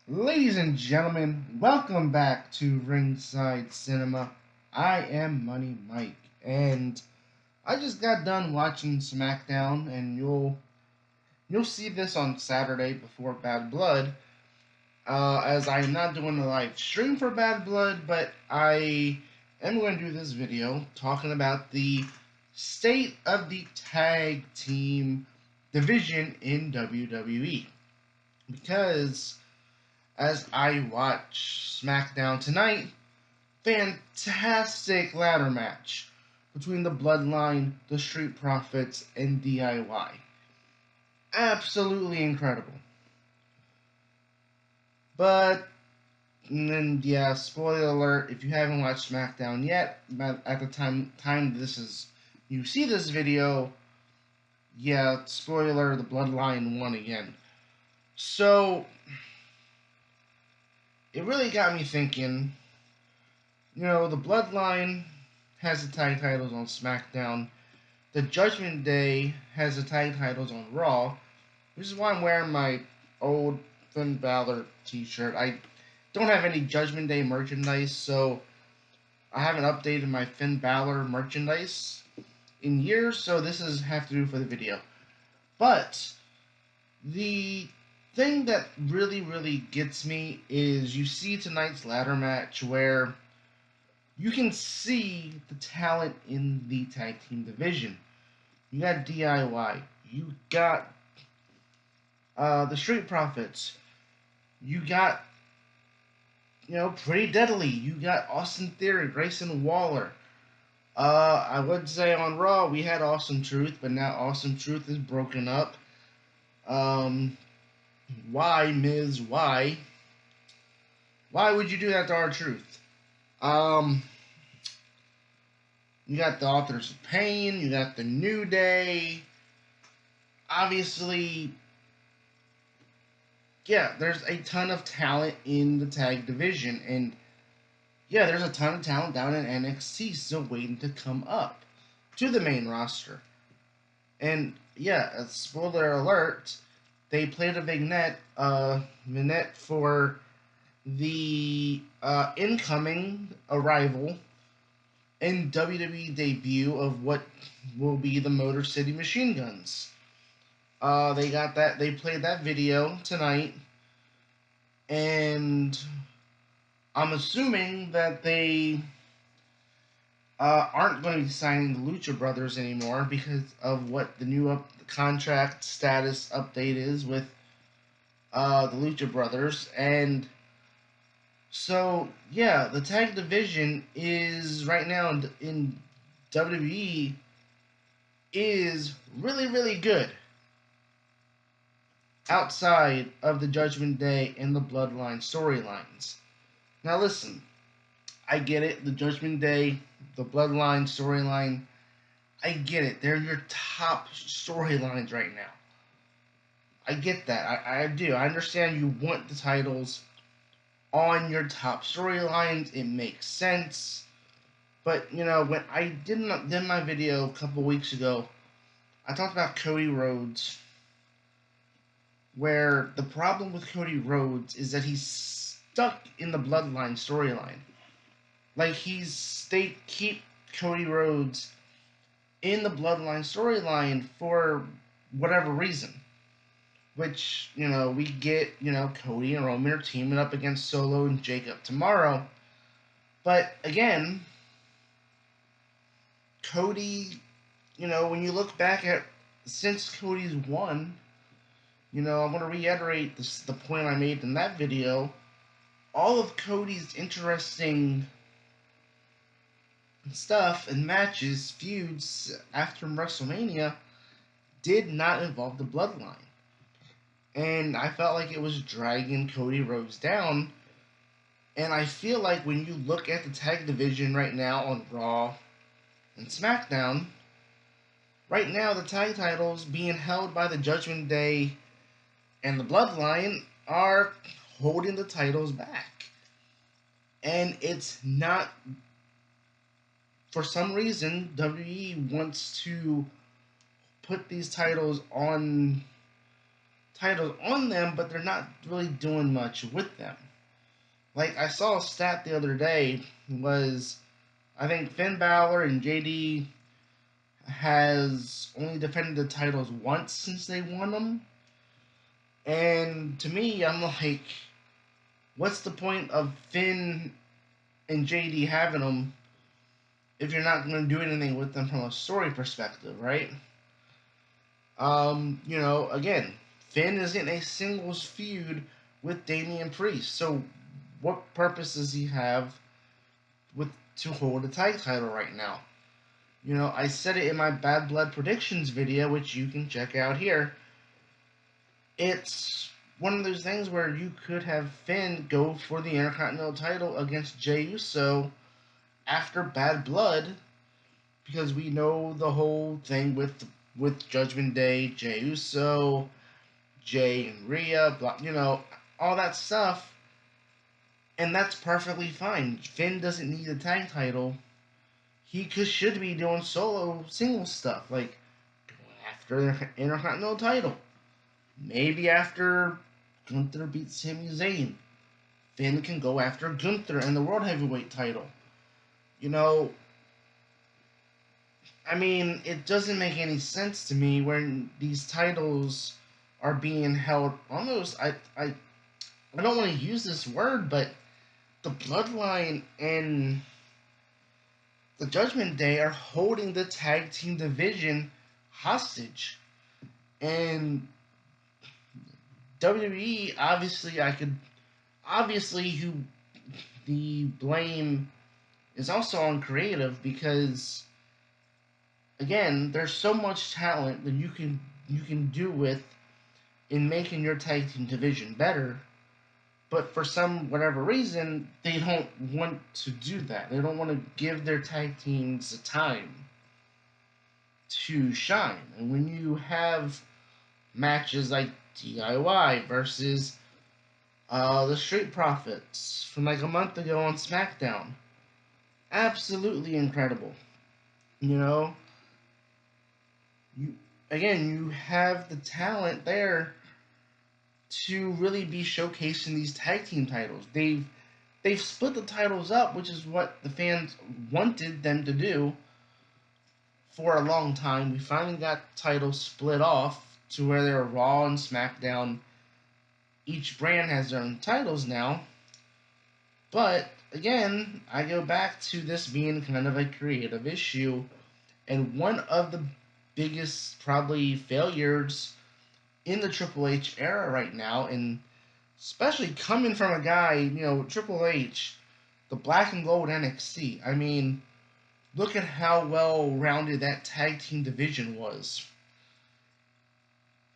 Ladies and gentlemen, welcome back to Ringside Cinema. I am Money Mike, and I just got done watching SmackDown, and you'll see this on Saturday before Bad Blood, as I am not doing a live stream for Bad Blood, but I am going to do this video talking about the state of the tag team division in WWE, because as I watch SmackDown tonight, fantastic ladder match between the Bloodline, the Street Profits, and DIY. Absolutely incredible. But, and then, yeah, spoiler alert, if you haven't watched SmackDown yet, at the time you see this video, yeah, spoiler, the Bloodline won again. So, it really got me thinking. The Bloodline has the tag titles on SmackDown. The Judgment Day has the tag titles on Raw, which is why I'm wearing my old Finn Balor t-shirt. I don't have any Judgment Day merchandise, so I haven't updated my Finn Balor merchandise in years, so this is have to do for the video. But the thing that really gets me is you see tonight's ladder match where you can see the talent in the tag team division. You got DIY. You got the Street Profits. You got, Pretty Deadly. You got Austin Theory, Grayson Waller. I would say on Raw we had Awesome Truth, but now Awesome Truth is broken up. Why, Miz? Why? Why would you do that to R-Truth? You got the Authors of Pain. You got the New Day. Obviously, yeah, there's a ton of talent in the tag division, and yeah, there's a ton of talent down in NXT still waiting to come up to the main roster. And yeah, spoiler alert, they played a vignette for the incoming arrival and WWE debut of what will be the Motor City Machine Guns. They played that video tonight, and I'm assuming that they aren't going to be signing the Lucha Brothers anymore because of what the new contract status update is with the Lucha Brothers. And so, yeah, the tag division is right now in WWE is really good outside of the Judgment Day and the Bloodline storylines. Now listen, I get it, the Judgment Day, the Bloodline storyline, I get it. They're your top storylines right now. I get that. I do. I understand you want the titles on your top storylines. It makes sense. But, when I did my video a couple weeks ago, I talked about Cody Rhodes, where the problem with Cody Rhodes is that he's stuck in the Bloodline storyline. Like, they keep Cody Rhodes in the Bloodline storyline for whatever reason. Which, we get, Cody and Roman are teaming up against Solo and Jacob tomorrow. But again, Cody, when you look back at since Cody's won, I'm going to reiterate the point I made in that video. All of Cody's interesting stuff and matches, feuds after WrestleMania did not involve the Bloodline. And I felt like it was dragging Cody Rhodes down. And I feel like when you look at the tag division right now on Raw and SmackDown, right now the tag titles being held by the Judgment Day and the Bloodline are holding the titles back. And it's not, for some reason, WWE wants to put these titles on titles on them, but they're not really doing much with them. Like, I saw a stat the other day was, I think Finn Balor and JD has only defended the titles once since they won them. And to me, I'm like, what's the point of Finn and JD having them if you're not going to do anything with them from a story perspective, right? Again, Finn is in a singles feud with Damian Priest. So, what purpose does he have with to hold a tag title right now? I said it in my Bad Blood predictions video, which you can check out here. It's one of those things where you could have Finn go for the Intercontinental title against Jey Uso after Bad Blood, because we know the whole thing with Judgment Day, Jey Uso, Jay and Rhea, all that stuff, and that's perfectly fine. Finn doesn't need a tag title. He should be doing solo single stuff, like going after the Intercontinental title. Maybe after Gunther beats Sami Zayn, Finn can go after Gunther and the World Heavyweight title. It doesn't make any sense to me when these titles are being held almost. I don't want to use this word, but the Bloodline and the Judgment Day are holding the tag team division hostage. And WWE, obviously, the blame is also on creative, because again, there's so much talent that you can do with in making your tag team division better. But for whatever reason, they don't want to do that. They don't want to give their tag teams the time to shine. And when you have matches like DIY versus the Street Profits from like a month ago on SmackDown, absolutely incredible. You have the talent there to really be showcasing these tag team titles. They've split the titles up, which is what the fans wanted them to do for a long time. We finally got titles split off to where they're Raw and SmackDown. Each brand has their own titles now. But again, I go back to this being kind of a creative issue, and one of the biggest probably failures in the Triple H era right now, and especially coming from a guy, Triple H, the black and gold NXT. Look at how well rounded that tag team division was.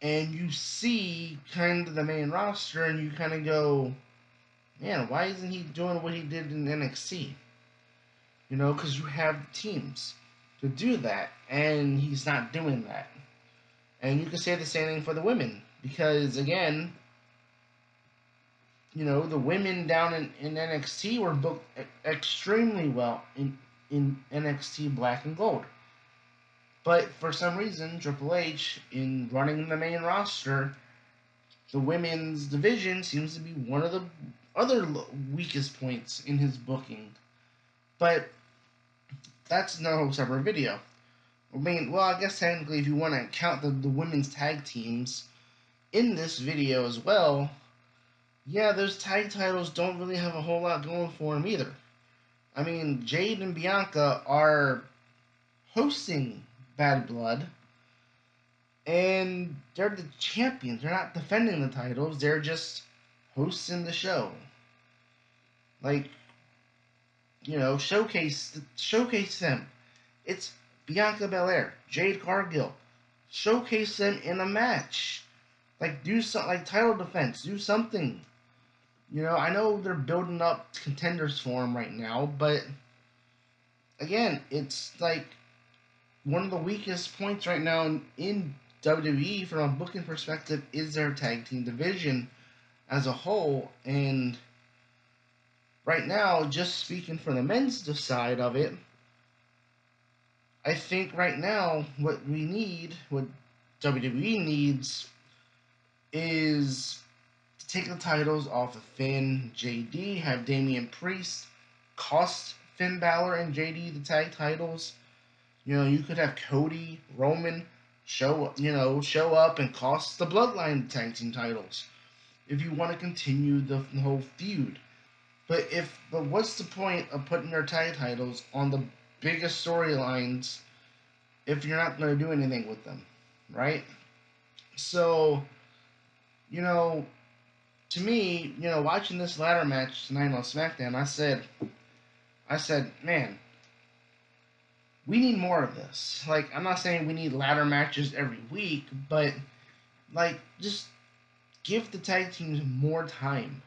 And you see kind of the main roster, and you kind of go, man, why isn't he doing what he did in NXT? Because you have teams to do that, and he's not doing that. And you can say the same thing for the women, because again, the women down in NXT were booked extremely well in NXT Black and Gold. But for some reason, Triple H, in running the main roster, the women's division seems to be one of the other weakest points in his booking. But that's no separate video. I guess technically, if you want to count the women's tag teams in this video as well, yeah, those tag titles don't really have a whole lot going for them either. Jade and Bianca are hosting Bad Blood, and they're the champions. They're not defending the titles. They're just hosting the show. Showcase them. It's Bianca Belair, Jade Cargill. Showcase them in a match. Do something, title defense. Do something. I know they're building up contenders for them right now, but again, it's one of the weakest points right now in WWE from a booking perspective is their tag team division as a whole. And right now, just speaking for the men's side of it, I think right now what WWE needs is to take the titles off of Finn, JD, have Damian Priest cost Finn Balor and JD the tag titles. You could have Cody, Roman show up and cost the Bloodline the tag team titles if you want to continue the whole feud. But what's the point of putting their tag titles on the biggest storylines if you're not going to do anything with them, right? So, you know, to me, watching this ladder match tonight on SmackDown, I said, man, we need more of this. Like, I'm not saying we need ladder matches every week, but like, just give the tag teams more time.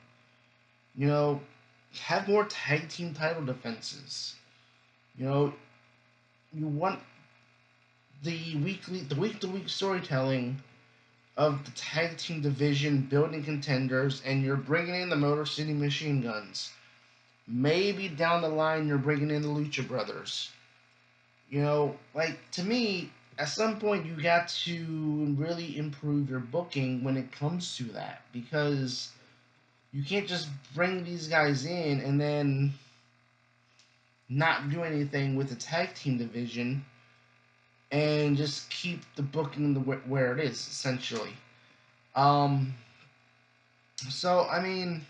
Have more tag team title defenses. You want the week to week storytelling of the tag team division building contenders, and you're bringing in the Motor City Machine Guns. Maybe down the line you're bringing in the Lucha Brothers. To me, at some point you got to really improve your booking when it comes to that, because you can't just bring these guys in and then not do anything with the tag team division and just keep the booking where it is, essentially. So I mean,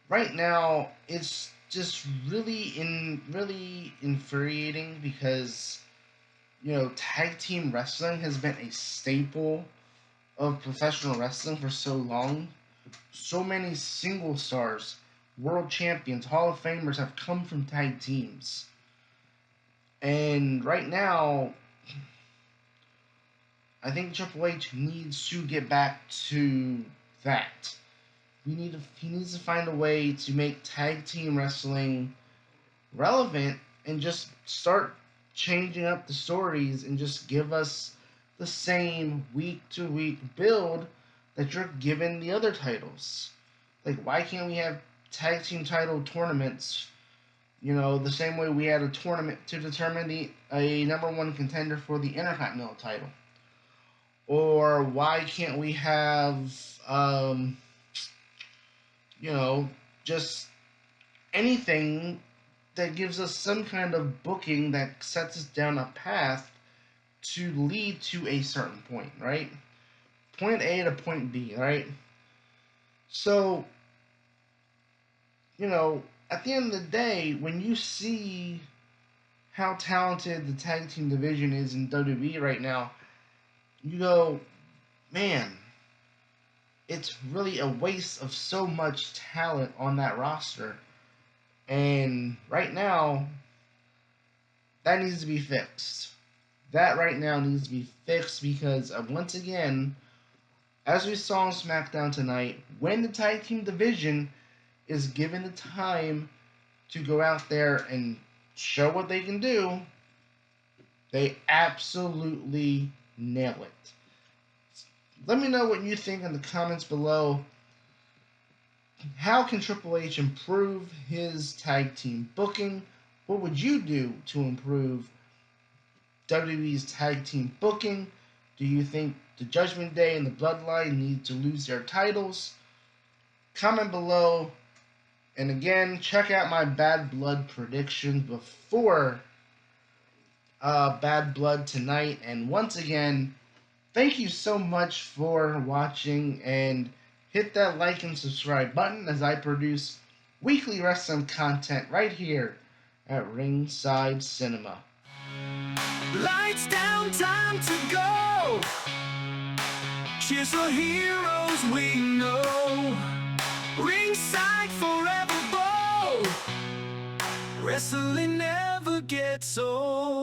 right now it's just really infuriating, because tag team wrestling has been a staple of professional wrestling for so long. So many single stars, world champions, Hall of Famers have come from tag teams. And right now, I think Triple H needs to get back to that. He needs to find a way to make tag team wrestling relevant and just start changing up the stories and just give us the same week to week build that you're giving the other titles. Like, why can't we have tag team title tournaments? The same way we had a tournament to determine a number one contender for the Intercontinental title. Or why can't we have, just anything that gives us some kind of booking that sets us down a path to lead to a certain point, right? Point A to point B, right? So, at the end of the day, when you see how talented the tag team division is in WWE right now, you go, man, it's really a waste of so much talent on that roster. And right now, that needs to be fixed. That right now needs to be fixed, because once again, as we saw on SmackDown tonight, when the tag team division is given the time to go out there and show what they can do, they absolutely nail it. Let me know what you think in the comments below. How can Triple H improve his tag team booking? What would you do to improve WWE's tag team booking? Do you think the Judgment Day and the Bloodline need to lose their titles? Comment below. And again, check out my Bad Blood predictions before Bad Blood tonight. And once again, thank you so much for watching, and hit that like and subscribe button as I produce weekly wrestling content right here at Ringside Cinema. Lights down, time to go. Cheers for heroes we know. Ringside forever bold. Wrestling never gets old.